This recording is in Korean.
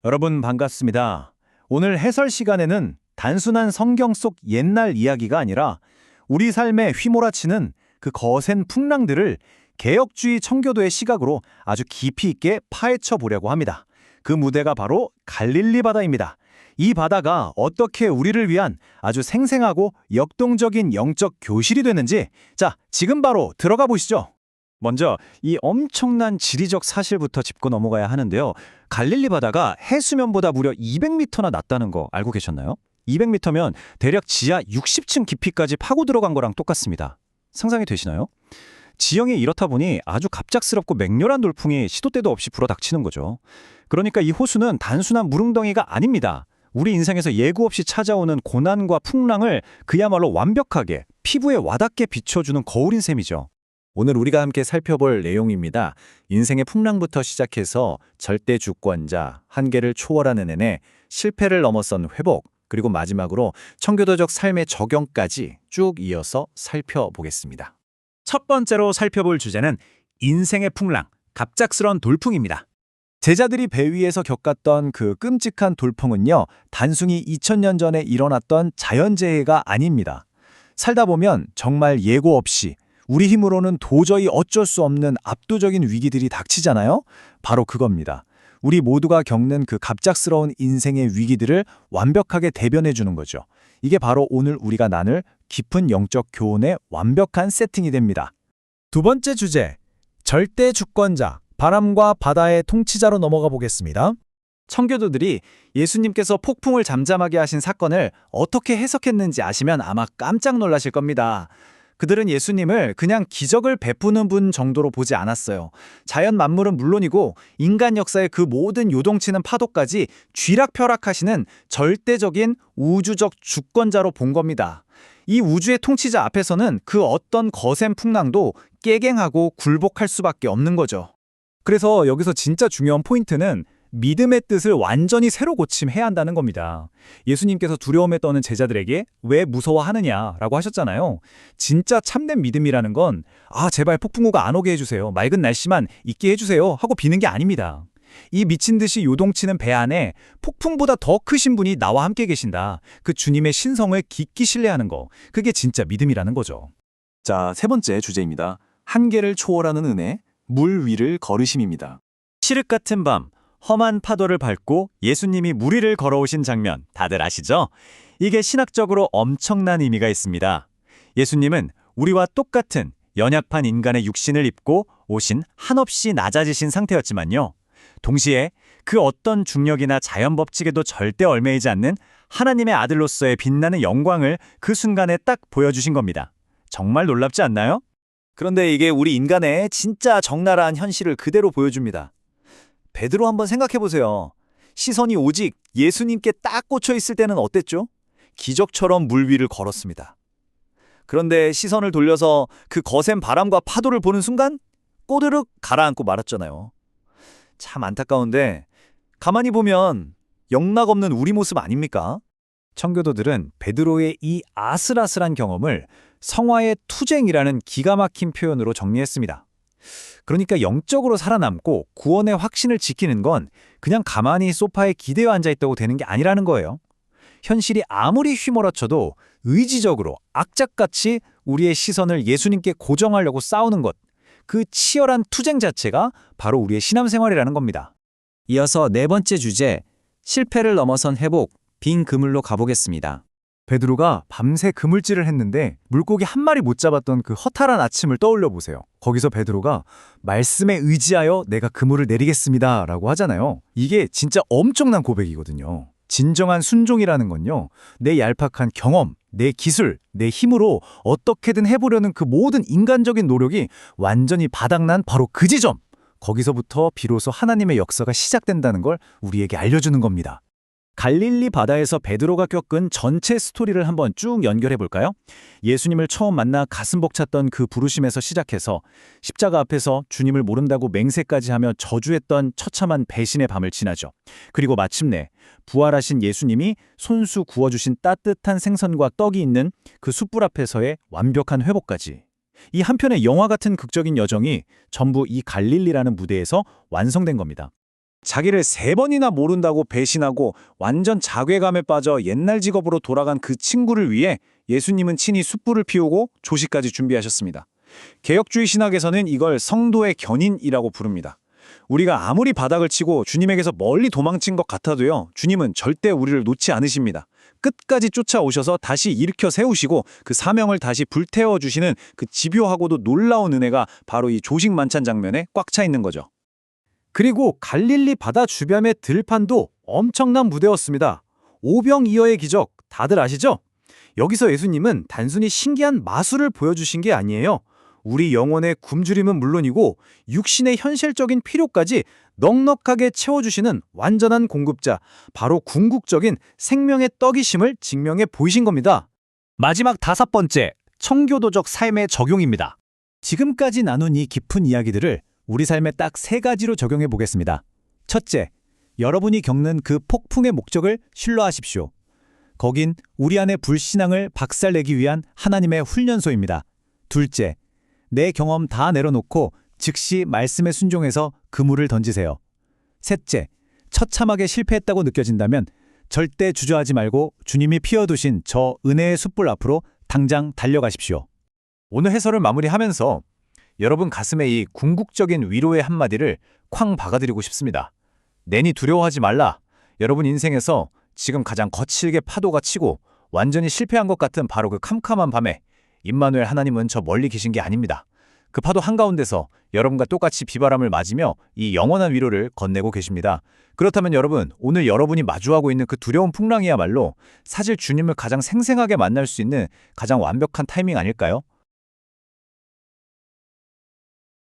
여러분 반갑습니다. 오늘 해설 시간에는 단순한 성경 속 옛날 이야기가 아니라 우리 삶에 휘몰아치는 그 거센 풍랑들을 개혁주의 청교도의 시각으로 아주 깊이 있게 파헤쳐 보려고 합니다. 그 무대가 바로 갈릴리 바다입니다. 이 바다가 어떻게 우리를 위한 아주 생생하고 역동적인 영적 교실이 되는지, 자, 지금 바로 들어가 보시죠. 먼저 이 엄청난 지리적 사실부터 짚고 넘어가야 하는데요. 갈릴리 바다가 해수면보다 무려 200m나 낮다는 거 알고 계셨나요? 200m면 대략 지하 60층 깊이까지 파고 들어간 거랑 똑같습니다. 상상이 되시나요? 지형이 이렇다 보니 아주 갑작스럽고 맹렬한 돌풍이 시도 때도 없이 불어닥치는 거죠. 그러니까 이 호수는 단순한 물웅덩이가 아닙니다. 우리 인생에서 예고 없이 찾아오는 고난과 풍랑을 그야말로 완벽하게 피부에 와닿게 비춰주는 거울인 셈이죠. 오늘 우리가 함께 살펴볼 내용입니다. 인생의 풍랑부터 시작해서 절대 주권자, 한계를 초월하는 은혜, 실패를 넘어선 회복, 그리고 마지막으로 청교도적 삶의 적용까지 쭉 이어서 살펴보겠습니다. 첫 번째로 살펴볼 주제는 인생의 풍랑, 갑작스런 돌풍입니다. 제자들이 배 위에서 겪었던 그 끔찍한 돌풍은요, 단순히 2000년 전에 일어났던 자연재해가 아닙니다. 살다 보면 정말 예고 없이 우리 힘으로는 도저히 어쩔 수 없는 압도적인 위기들이 닥치잖아요? 바로 그겁니다. 우리 모두가 겪는 그 갑작스러운 인생의 위기들을 완벽하게 대변해 주는 거죠. 이게 바로 오늘 우리가 나눌 깊은 영적 교훈의 완벽한 세팅이 됩니다. 두 번째 주제, 절대 주권자, 바람과 바다의 통치자로 넘어가 보겠습니다. 청교도들이 예수님께서 폭풍을 잠잠하게 하신 사건을 어떻게 해석했는지 아시면 아마 깜짝 놀라실 겁니다. 그들은 예수님을 그냥 기적을 베푸는 분 정도로 보지 않았어요. 자연 만물은 물론이고 인간 역사의 그 모든 요동치는 파도까지 쥐락펴락하시는 절대적인 우주적 주권자로 본 겁니다. 이 우주의 통치자 앞에서는 그 어떤 거센 풍랑도 깨갱하고 굴복할 수밖에 없는 거죠. 그래서 여기서 진짜 중요한 포인트는 믿음의 뜻을 완전히 새로 고침해야 한다는 겁니다. 예수님께서 두려움에 떠는 제자들에게 왜 무서워하느냐라고 하셨잖아요. 진짜 참된 믿음이라는 건 제발 폭풍우가 안 오게 해주세요. 맑은 날씨만 있게 해주세요 하고 비는 게 아닙니다. 이 미친 듯이 요동치는 배 안에 폭풍보다 더 크신 분이 나와 함께 계신다. 그 주님의 신성을 깊이 신뢰하는 거. 그게 진짜 믿음이라는 거죠. 자, 세 번째 주제입니다. 한계를 초월하는 은혜, 물 위를 걸으심입니다. 칠흑 같은 밤, 험한 파도를 밟고 예수님이 물 위를 걸어오신 장면 다들 아시죠? 이게 신학적으로 엄청난 의미가 있습니다. 예수님은 우리와 똑같은 연약한 인간의 육신을 입고 오신 한없이 낮아지신 상태였지만요. 동시에 그 어떤 중력이나 자연 법칙에도 절대 얽매이지 않는 하나님의 아들로서의 빛나는 영광을 그 순간에 딱 보여주신 겁니다. 정말 놀랍지 않나요? 그런데 이게 우리 인간의 진짜 적나라한 현실을 그대로 보여줍니다. 베드로 한번 생각해보세요. 시선이 오직 예수님께 딱 꽂혀 있을 때는 어땠죠? 기적처럼 물 위를 걸었습니다. 그런데 시선을 돌려서 그 거센 바람과 파도를 보는 순간 꼬르륵 가라앉고 말았잖아요. 참 안타까운데 가만히 보면 영락없는 우리 모습 아닙니까? 청교도들은 베드로의 이 아슬아슬한 경험을 성화의 투쟁이라는 기가 막힌 표현으로 정리했습니다. 그러니까 영적으로 살아남고 구원의 확신을 지키는 건 그냥 가만히 소파에 기대어 앉아있다고 되는 게 아니라는 거예요. 현실이 아무리 휘몰아쳐도 의지적으로 악착같이 우리의 시선을 예수님께 고정하려고 싸우는 것, 그 치열한 투쟁 자체가 바로 우리의 신앙생활이라는 겁니다. 이어서 네 번째 주제, 실패를 넘어선 회복, 빈 그물로 가보겠습니다. 베드로가 밤새 그물질을 했는데 물고기 한 마리 못 잡았던 그 허탈한 아침을 떠올려 보세요. 거기서 베드로가 말씀에 의지하여 내가 그물을 내리겠습니다 라고 하잖아요. 이게 진짜 엄청난 고백이거든요. 진정한 순종이라는 건요, 내 얄팍한 경험, 내 기술, 내 힘으로 어떻게든 해보려는 그 모든 인간적인 노력이 완전히 바닥난 바로 그 지점! 거기서부터 비로소 하나님의 역사가 시작된다는 걸 우리에게 알려주는 겁니다. 갈릴리 바다에서 베드로가 겪은 전체 스토리를 한번 쭉 연결해 볼까요? 예수님을 처음 만나 가슴 벅찼던 그 부르심에서 시작해서 십자가 앞에서 주님을 모른다고 맹세까지 하며 저주했던 처참한 배신의 밤을 지나죠. 그리고 마침내 부활하신 예수님이 손수 구워주신 따뜻한 생선과 떡이 있는 그 숯불 앞에서의 완벽한 회복까지. 이 한편의 영화 같은 극적인 여정이 전부 이 갈릴리라는 무대에서 완성된 겁니다. 자기를 3번이나 모른다고 배신하고 완전 자괴감에 빠져 옛날 직업으로 돌아간 그 친구를 위해 예수님은 친히 숯불을 피우고 조식까지 준비하셨습니다. 개혁주의 신학에서는 이걸 성도의 견인이라고 부릅니다. 우리가 아무리 바닥을 치고 주님에게서 멀리 도망친 것 같아도요, 주님은 절대 우리를 놓지 않으십니다. 끝까지 쫓아오셔서 다시 일으켜 세우시고 그 사명을 다시 불태워 주시는 그 집요하고도 놀라운 은혜가 바로 이 조식 만찬 장면에 꽉 차 있는 거죠. 그리고 갈릴리 바다 주변의 들판도 엄청난 무대였습니다. 오병이어의 기적 다들 아시죠? 여기서 예수님은 단순히 신기한 마술을 보여주신 게 아니에요. 우리 영혼의 굶주림은 물론이고 육신의 현실적인 필요까지 넉넉하게 채워주시는 완전한 공급자, 바로 궁극적인 생명의 떡이심을 증명해 보이신 겁니다. 마지막 5번째, 청교도적 삶의 적용입니다. 지금까지 나눈 이 깊은 이야기들을 우리 삶에 딱 3가지로 적용해 보겠습니다. 첫째, 여러분이 겪는 그 폭풍의 목적을 신뢰하십시오. 거긴 우리 안의 불신앙을 박살내기 위한 하나님의 훈련소입니다. 둘째, 내 경험 다 내려놓고 즉시 말씀에 순종해서 그물을 던지세요. 셋째, 처참하게 실패했다고 느껴진다면 절대 주저하지 말고 주님이 피워두신 저 은혜의 숯불 앞으로 당장 달려가십시오. 오늘 해설을 마무리하면서 여러분 가슴에 이 궁극적인 위로의 한마디를 쾅 박아드리고 싶습니다. 내니 두려워하지 말라. 여러분 인생에서 지금 가장 거칠게 파도가 치고 완전히 실패한 것 같은 바로 그 캄캄한 밤에 임마누엘 하나님은 저 멀리 계신 게 아닙니다. 그 파도 한가운데서 여러분과 똑같이 비바람을 맞으며 이 영원한 위로를 건네고 계십니다. 그렇다면 여러분, 오늘 여러분이 마주하고 있는 그 두려운 풍랑이야말로 사실 주님을 가장 생생하게 만날 수 있는 가장 완벽한 타이밍 아닐까요?